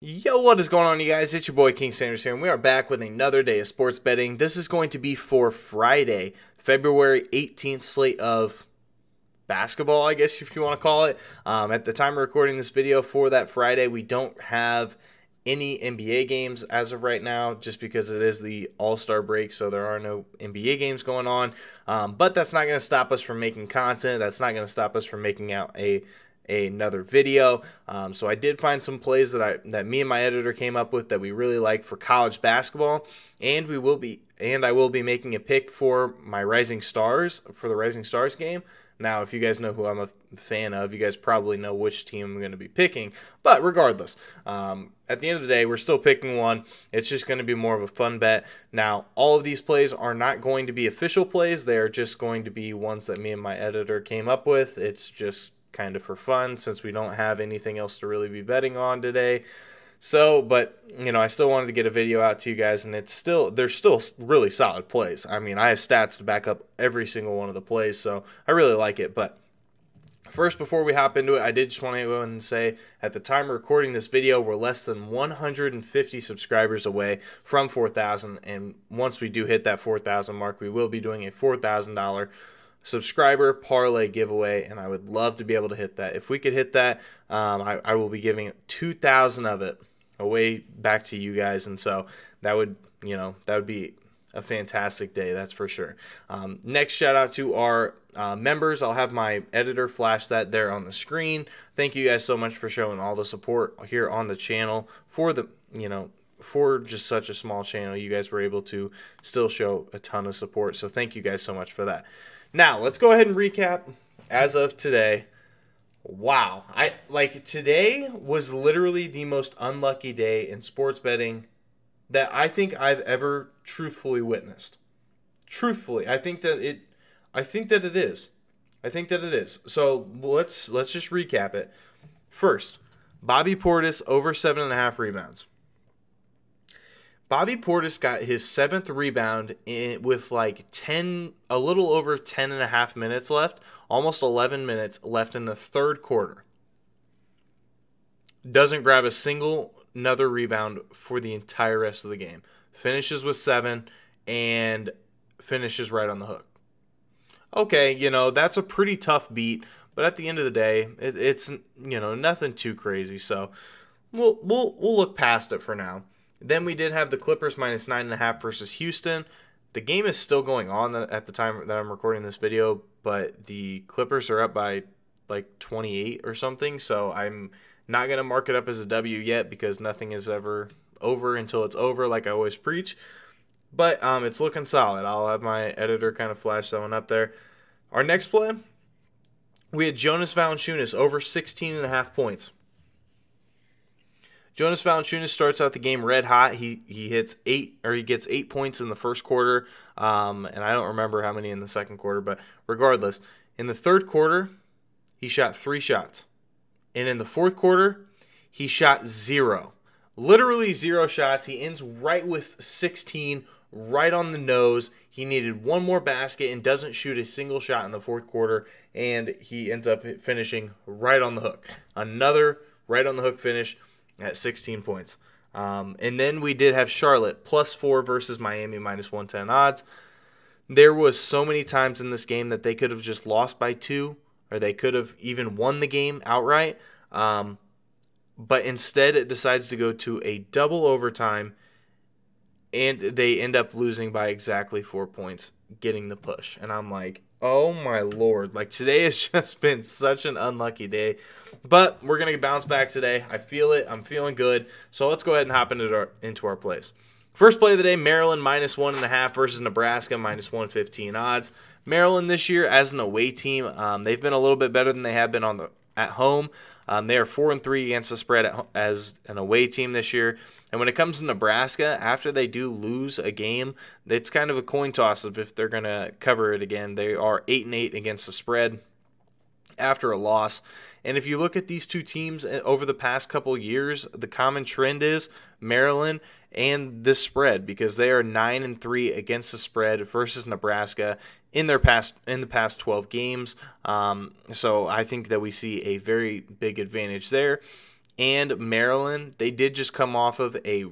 Yo, what is going on, you guys? It's your boy King Sanders here, and we are back with another day of sports betting. This is going to be for Friday, February 18th slate of basketball, I guess if you want to call it. At the time of recording this video for that Friday, we don't have any NBA games as of right now, just because it is the All-Star break, so there are no NBA games going on. But that's not going to stop us from making content. That's not going to stop us from making out another video. So I did find some plays that me and my editor came up with that we really like for college basketball, and I will be making a pick for my Rising Stars for the Rising Stars game. Now, if you guys know who I'm a fan of, you guys probably know which team I'm going to be picking. But regardless, at the end of the day, we're still picking one. It's just going to be more of a fun bet. Now, all of these plays are not going to be official plays. They are just going to be ones that me and my editor came up with. It's just kind of for fun since we don't have anything else to really be betting on today. So, but, I still wanted to get a video out to you guys, and they're still really solid plays. I mean, I have stats to back up every single one of the plays, so I really like it. But first, before we hop into it, I did just want to go and say, at the time of recording this video, we're less than 150 subscribers away from 4,000, and once we do hit that 4,000 mark, we will be doing a $4,000 subscriber parlay giveaway, and I would love to be able to hit that. If we could hit that, I will be giving 2,000 of it away back to you guys, and so that would be a fantastic day, that's for sure. Next, shout out to our members. I'll have my editor flash that there on the screen. Thank you guys so much for showing all the support here on the channel for just such a small channel. You guys were able to still show a ton of support, so thank you guys so much for that. Now, let's go ahead and recap as of today. Wow. Today was literally the most unlucky day in sports betting that I think I've ever truthfully witnessed. Truthfully, I think that it is. So, let's just recap it. First, Bobby Portis over 7.5 rebounds. Bobby Portis got his 7th rebound with a little over 10.5 minutes left, almost 11 minutes left in the third quarter. Doesn't grab another rebound for the entire rest of the game. Finishes with 7 and finishes right on the hook. Okay, that's a pretty tough beat, but at the end of the day, it's nothing too crazy. So we'll look past it for now. Then we did have the Clippers minus 9.5 versus Houston. The game is still going on at the time that I'm recording this video, but the Clippers are up by 28 or something, so I'm not going to mark it up as a W yet because nothing is ever over until it's over, like I always preach. But it's looking solid. I'll have my editor kind of flash that one up there. Our next play, we had Jonas Valanciunas over 16.5 points. Jonas Valanciunas starts out the game red hot. He gets 8 points in the first quarter, and I don't remember how many in the second quarter, but regardless, in the third quarter, he shot 3 shots. And in the fourth quarter, he shot 0. Literally 0 shots. He ends right with 16, right on the nose. He needed one more basket and doesn't shoot a single shot in the fourth quarter, and he ends up finishing right on the hook. Another right on the hook finish at 16 points. And then we did have Charlotte +4 versus Miami minus 110 odds. There was so many times in this game that they could have just lost by 2, or they could have even won the game outright. But instead it decides to go to a double overtime, and they end up losing by exactly 4 points, getting the push. And I'm like, oh my Lord. Today has just been such an unlucky day. But we're going to bounce back today. I feel it. I'm feeling good. So let's go ahead and hop into our plays. First play of the day, Maryland minus 1.5 versus Nebraska minus 115 odds. Maryland this year as an away team, they've been a little bit better than they have been at home. They are 4-3 against the spread as an away team this year. And when it comes to Nebraska, after they do lose a game, it's kind of a coin toss of if they're going to cover it again. They are 8-8 against the spread after a loss. And if you look at these two teams over the past couple years, the common trend is Maryland and this spread, because they are 9-3 against the spread versus Nebraska in the past 12 games. So I think that we see a very big advantage there. and Maryland, they did just come off of a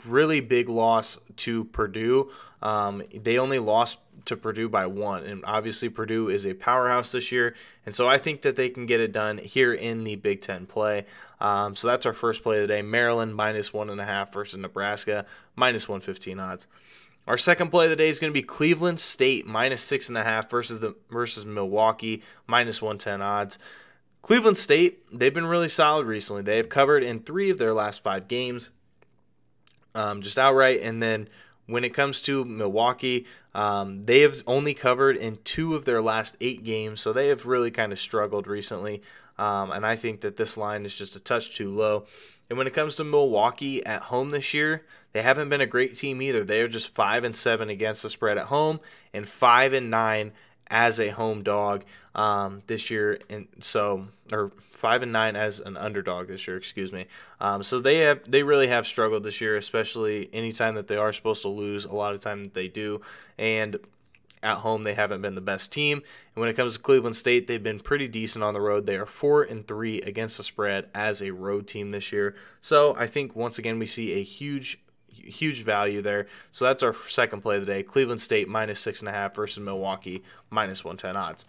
really big loss to Purdue. They only lost to Purdue by 1, and obviously Purdue is a powerhouse this year, and so I think that they can get it done here in the Big Ten play. So that's our first play of the day. Maryland -1.5 versus Nebraska, -115 odds. Our second play of the day is going to be Cleveland State -6.5 versus Milwaukee, -110 odds. Cleveland State, they've been really solid recently. They have covered in 3 of their last 5 games, just outright. And then when it comes to Milwaukee, they have only covered in 2 of their last 8 games, so they have really kind of struggled recently. And I think that this line is just a touch too low. And when it comes to Milwaukee at home this year, they haven't been a great team either. They are just 5-7 against the spread at home and 5-9 as a home dog this year, and so, or 5-9 as an underdog this year, excuse me. So they really have struggled this year, especially anytime that they are supposed to lose. A lot of time that they do, and at home they haven't been the best team. And when it comes to Cleveland State, they've been pretty decent on the road. They are 4-3 against the spread as a road team this year. So I think once again we see a huge value there. So that's our second play of the day. Cleveland State -6.5 versus Milwaukee, -110 odds.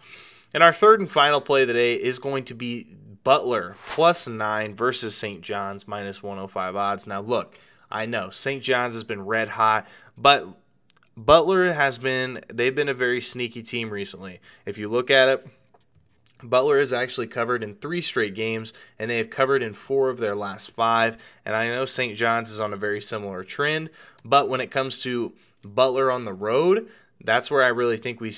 And our third and final play of the day is going to be Butler +9 versus St. John's, -105 odds. Now look, I know St. John's has been red hot, but Butler they've been a very sneaky team recently. If you look at it, Butler has actually covered in 3 straight games, and they have covered in 4 of their last 5. And I know St. John's is on a very similar trend, but when it comes to Butler on the road, that's where I really think we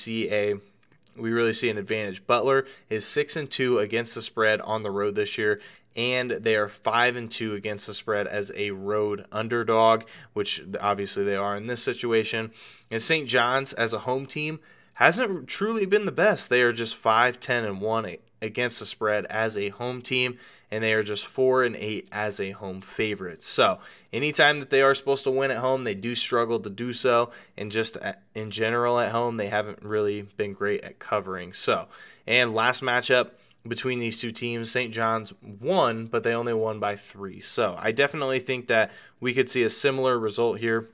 really see an advantage. Butler is 6-2 against the spread on the road this year, and they are 5-2 against the spread as a road underdog, which obviously they are in this situation. And St. John's as a home team hasn't truly been the best. They are just 5-10-1 against the spread as a home team, and they are just 4-8 as a home favorite. So anytime that they are supposed to win at home, they do struggle to do so, and just in general at home, they haven't really been great at covering. So, and last matchup between these two teams, St. John's won, but they only won by 3. So I definitely think that we could see a similar result here.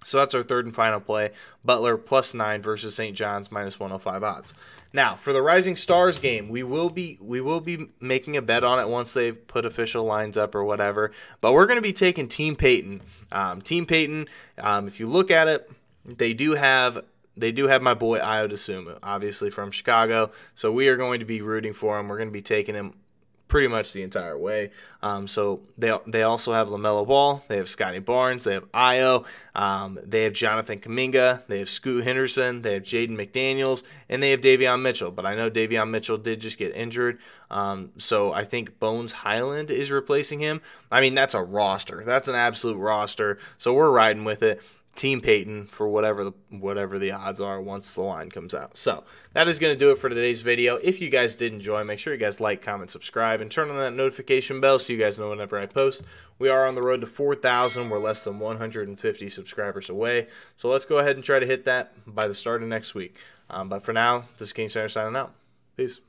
So that's our third and final play, Butler +9 versus St. John's, -105 odds. Now, for the Rising Stars game, we will be making a bet on it once they've put official lines up or whatever. But we're going to be taking Team Peyton. Team Peyton, if you look at it, they do have my boy Io DeSumo, obviously from Chicago. So we are going to be rooting for him. We're going to be taking him pretty much the entire way. So they also have LaMelo Ball, they have Scotty Barnes, they have Io, they have Jonathan Kuminga, they have Scoot Henderson, they have Jaden McDaniels, and they have Davion Mitchell. But I know Davion Mitchell did just get injured, so I think Bones Highland is replacing him. I mean, that's a roster. That's an absolute roster. So we're riding with it. Team Peyton for whatever the odds are once the line comes out. So that is going to do it for today's video. If you guys did enjoy, make sure you guys like, comment, subscribe, and turn on that notification bell so you guys know whenever I post. We are on the road to 4,000. We're less than 150 subscribers away. So let's go ahead and try to hit that by the start of next week. But for now, this is King Center signing out. Peace.